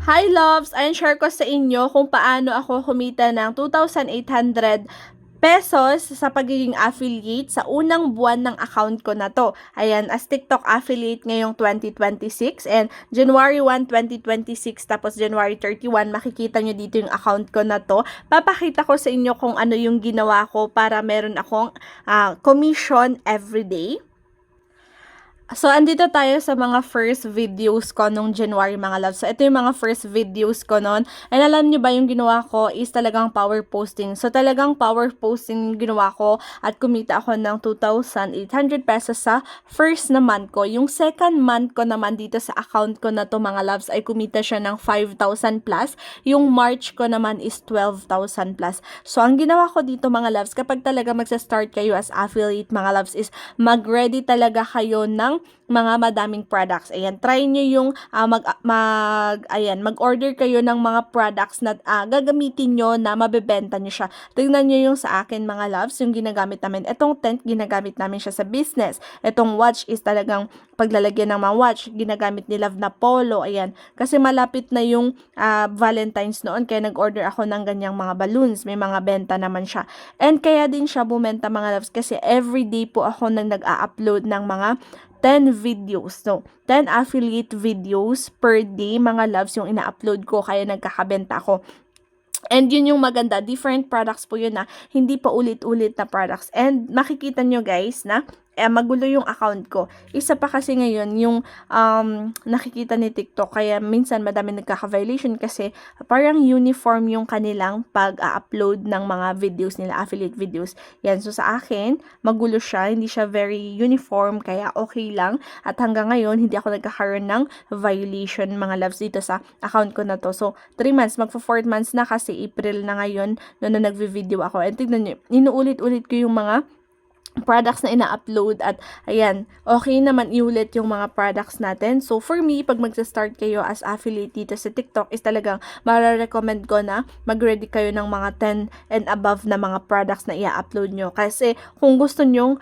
Hi loves! Ayan, share ko sa inyo kung paano ako kumita ng 2,800 pesos sa pagiging affiliate sa unang buwan ng account ko na to. Ayan, as TikTok affiliate ngayong 2026 and January 1, 2026 tapos January 31, makikita nyo dito yung account ko na to. Papakita ko sa inyo kung ano yung ginawa ko para meron akong commission everyday. So, andito tayo sa mga first videos ko nung January, mga loves. So, ito yung mga first videos ko noon. And alam nyo ba, yung ginawa ko is talagang power posting. So, talagang power posting yung ginawa ko at kumita ako ng 2,800 pesos sa first na month ko. Yung second month ko naman dito sa account ko na to, mga loves, ay kumita siya ng 5,000 plus. Yung March ko naman is 12,000 plus. So, ang ginawa ko dito, mga loves, kapag talaga magsa-start kayo as affiliate, mga loves, is mag-ready talaga kayo ng mga madaming products. Ayan, try nyo yung mag-order kayo ng mga products na gagamitin nyo na mabebenta nyo siya. Tingnan nyo yung sa akin, mga loves, yung ginagamit namin. Itong tent, ginagamit namin siya sa business. Itong watch is talagang paglalagyan ng mga watch, ginagamit ni Love na polo. Ayan, kasi malapit na yung Valentine's noon, kaya nag-order ako ng ganyang mga balloons. May mga benta naman siya. And kaya din siya bumenta, mga loves, kasi everyday po ako nag-a-upload ng mga 10 videos. So, 10 affiliate videos per day, mga loves, yung ina-upload ko, kaya nagkakabenta ako. And yun yung maganda, different products po yun na hindi pa ulit-ulit na products. And makikita nyo guys na magulo yung account ko. Isa pa kasi ngayon yung nakikita ni TikTok, kaya minsan madami nagkaka-violation kasi parang uniform yung kanilang pag-upload ng mga videos nila, affiliate videos. Yan, so sa akin, magulo siya, hindi siya very uniform, kaya okay lang. At hanggang ngayon, hindi ako nagkakaroon ng violation, mga loves, dito sa account ko na to. So, 3 months, magpo 4 months na kasi April na ngayon, noon na nagvi-video ako. And tignan nyo, inuulit-ulit ko yung mga products na ina-upload at ayan, okay naman iulit yung mga products natin. So, for me, pag magsa-start kayo as affiliate dito sa TikTok is talagang mara-recommend ko na mag-ready kayo ng mga 10 and above na mga products na i-upload nyo. Kasi kung gusto nyong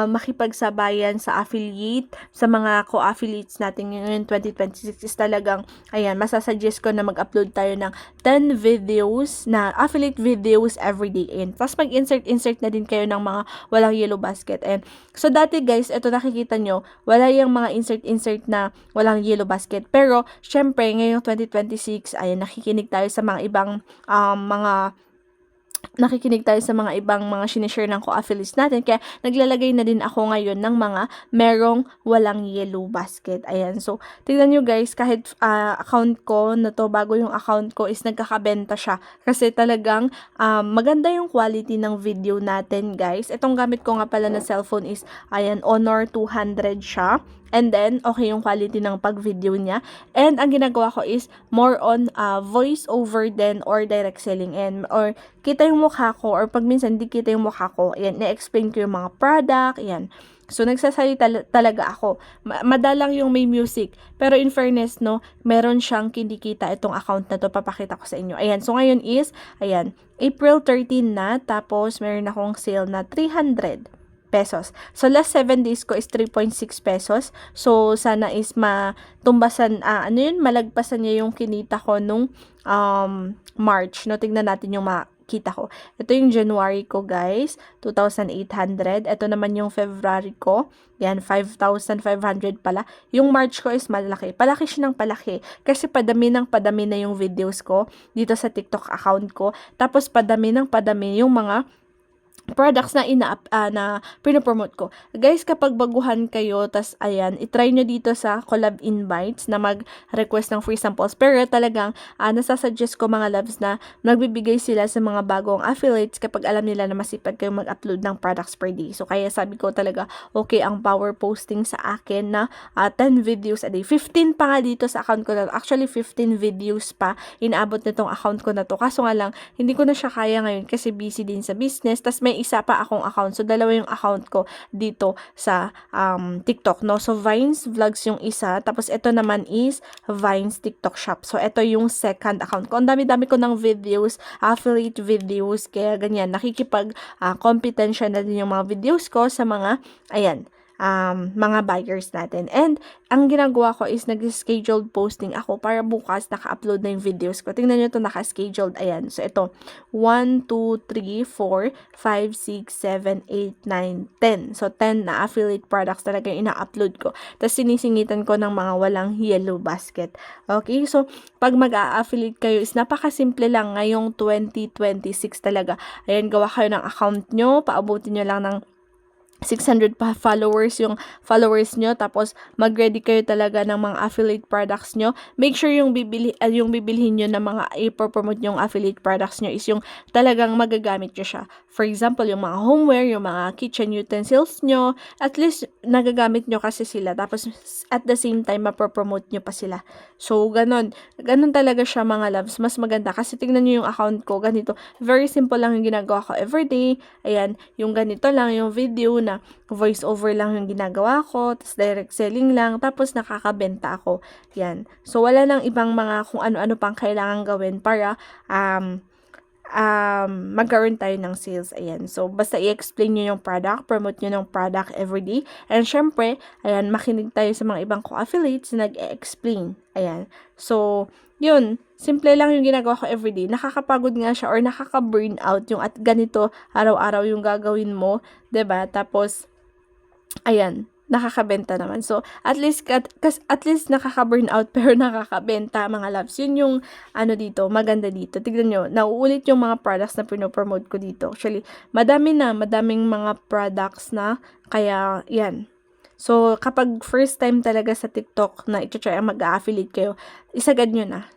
makipagsabayan sa affiliate, sa mga co-affiliates natin ngayon 2026 is talagang, ayan, masasuggest ko na mag-upload tayo ng 10 videos na affiliate videos everyday. And tapos mag-insert na din kayo ng mga walang yellow basket. And so dati guys, ito nakikita nyo, wala yung mga insert na walang yellow basket. Pero syempre ngayong 2026, ay nakikinig tayo sa mga ibang mga sinishare ng co-affiliates natin. Kaya naglalagay na din ako ngayon ng mga merong walang yellow basket. Ayan. So, tignan nyo guys, kahit account ko na to, bago yung account ko, is nagkakabenta siya. Kasi talagang maganda yung quality ng video natin guys. Itong gamit ko nga pala na cellphone is, ayan, Honor 200 siya. And then, okay yung quality ng pag-video niya. And ang ginagawa ko is more on voice over then or direct selling. And or kita yung mukha ko or pag minsan di kita yung mukha ko, ayan, na-explain ko yung mga product, ayan. So, nagsasalita talaga ako. Madalang yung may music. Pero in fairness, no, meron siyang kinikita itong account na to. Papakita ko sa inyo. Ayan. So, ngayon is, ayan, April 13 na. Tapos, meron akong sale na 300 pesos. So, last 7 days ko is 3.6 pesos. So, sana is matumbasan, malagpasan niya yung kinita ko nung March. No, tignan natin yung kita ko. Ito yung January ko, guys, 2,800. Ito naman yung February ko. Yan, 5,500 pala. Yung March ko is malaki. Palaki siya ng palaki. Kasi padami na yung videos ko dito sa TikTok account ko. Tapos padami yung mga products na na pinopromote ko. Guys, kapag baguhan kayo, tas ayan, itry nyo dito sa collab invites na mag-request ng free samples. Pero talagang nasasuggest ko, mga loves, na nagbibigay sila sa mga bagong affiliates kapag alam nila na masipag kayo mag-upload ng products per day. So, kaya sabi ko talaga, okay ang power posting sa akin na 10 videos a day. 15 pa nga dito sa account ko na to. Actually, 15 videos pa inaabot nitong account ko na to. Kaso nga lang, hindi ko na siya kaya ngayon kasi busy din sa business. Tas may isa pa akong account. So, dalawa yung account ko dito sa TikTok, no? So, Vines Vlogs yung isa. Tapos, ito naman is Vines TikTok Shop. So, ito yung second account ko. Ang dami-dami ko ng videos, affiliate videos. Kaya, ganyan. Nakikipag-competensya na din yung mga videos ko sa mga, ayan, mga buyers natin. And ang ginagawa ko is nag-scheduled posting ako para bukas naka-upload na yung videos ko. Tingnan nyo ito, naka-scheduled. Ayan. So, ito, 1, 2, 3, 4, 5, 6, 7, 8, 9, 10. So, 10 na affiliate products talaga yung ina-upload ko. Tapos, sinisingitan ko ng mga walang yellow basket. Okay? So, pag mag-a-affiliate kayo is napakasimple lang ngayong 2026 talaga. Ayan, gawa kayo ng account nyo, paabutin nyo lang ng 600 pa followers yung followers nyo, tapos mag-ready kayo talaga ng mga affiliate products nyo. Make sure yung bibilhin nyo na mga i-promote yung affiliate products nyo is yung talagang magagamit nyo siya. For example, yung mga homeware, yung mga kitchen utensils nyo, at least nagagamit nyo kasi sila, tapos at the same time mapropromote nyo pa sila. So, ganun talaga siya mga loves. Mas maganda kasi tingnan nyo yung account ko, ganito. Very simple lang yung ginagawa ko everyday. Ayan, yung ganito lang yung video na voice over lang yung ginagawa ko, tapos direct selling lang, tapos nakakabenta ako. Yan. So, wala nang ibang mga kung ano-ano pang kailangan gawin para magkaroon tayo ng sales. Ayan. So, basta i-explain nyo yung product, promote nyo ng product everyday. And syempre, ayan, makinig tayo sa mga ibang co-affiliates na nag-explain. Ayan. So, yun. Simple lang yung ginagawa ko everyday. Nakakapagod nga siya or nakaka-burn out yung at ganito araw-araw yung gagawin mo. 'Di ba? Tapos, ayan, nakakabenta naman. So, at least nakaka-burn out pero nakakabenta mga loves. Yun yung ano dito, maganda dito. Tignan nyo, nauulit yung mga products na pinopromote ko dito. Actually, madaming mga products na, kaya yan. So, kapag first time talaga sa TikTok na i-try ang mag-affiliate kayo, isagad nyo na.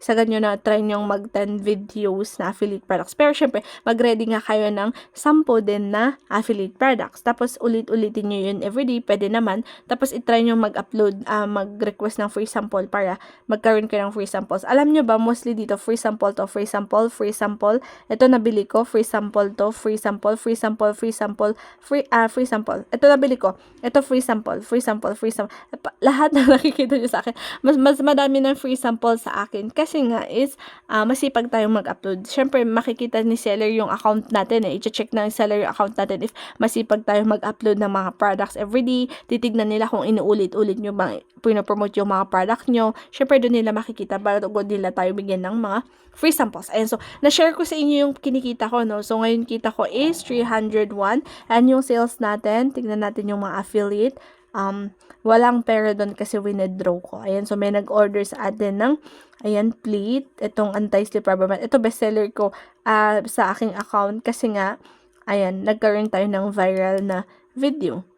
Try nyo mag-10 videos na affiliate products. Pero syempre, mag-ready nga kayo ng 10 din na affiliate products. Tapos, ulit-ulitin nyo yun everyday. Pwede naman. Tapos, i-try nyo mag-upload, mag-request ng free sample para magkaroon kayo ng free samples. Alam nyo ba, mostly dito, free sample to, free sample, free sample. Ito nabili ko, free sample to, free sample, free sample, free sample, free sample. Ito nabili ko. Ito free sample, free sample, free sample. Lahat na nakikita nyo sa akin. Mas madami ng free sample sa akin. Kasi nga is, masipag tayong mag-upload. Syempre, makikita ni seller yung account natin I-check ng seller yung account natin if masipag tayong mag-upload ng mga products everyday. Titignan nila kung inuulit-ulit nyo bang pinopromote yung mga product nyo. Syempre, doon nila makikita bago nila tayo bigyan ng mga free samples. Ayan, so, na-share ko sa inyo yung kinikita ko, no? So, ngayon kita ko is 301. And yung sales natin, tignan natin yung mga affiliate. Walang pera doon kasi withdraw ko. Ayan, so may nag-order sa atin ng, ayan, plate. Itong anti-slip rubber mat. Ito bestseller ko sa aking account kasi nga, ayan, nagkaroon tayo ng viral na video.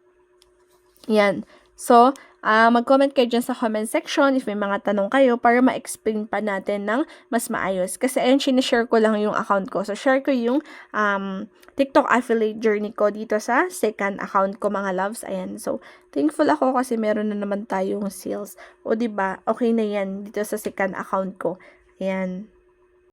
Ayan. So, mag-comment kayo dyan sa comment section if may mga tanong kayo para ma-explain pa natin ng mas maayos. Kasi ayun, sinishare ko lang yung account ko. So, share ko yung TikTok affiliate journey ko dito sa second account ko, mga loves. Ayan. So, thankful ako kasi meron na naman tayong sales. O, diba? Okay na yan dito sa second account ko. Ayan.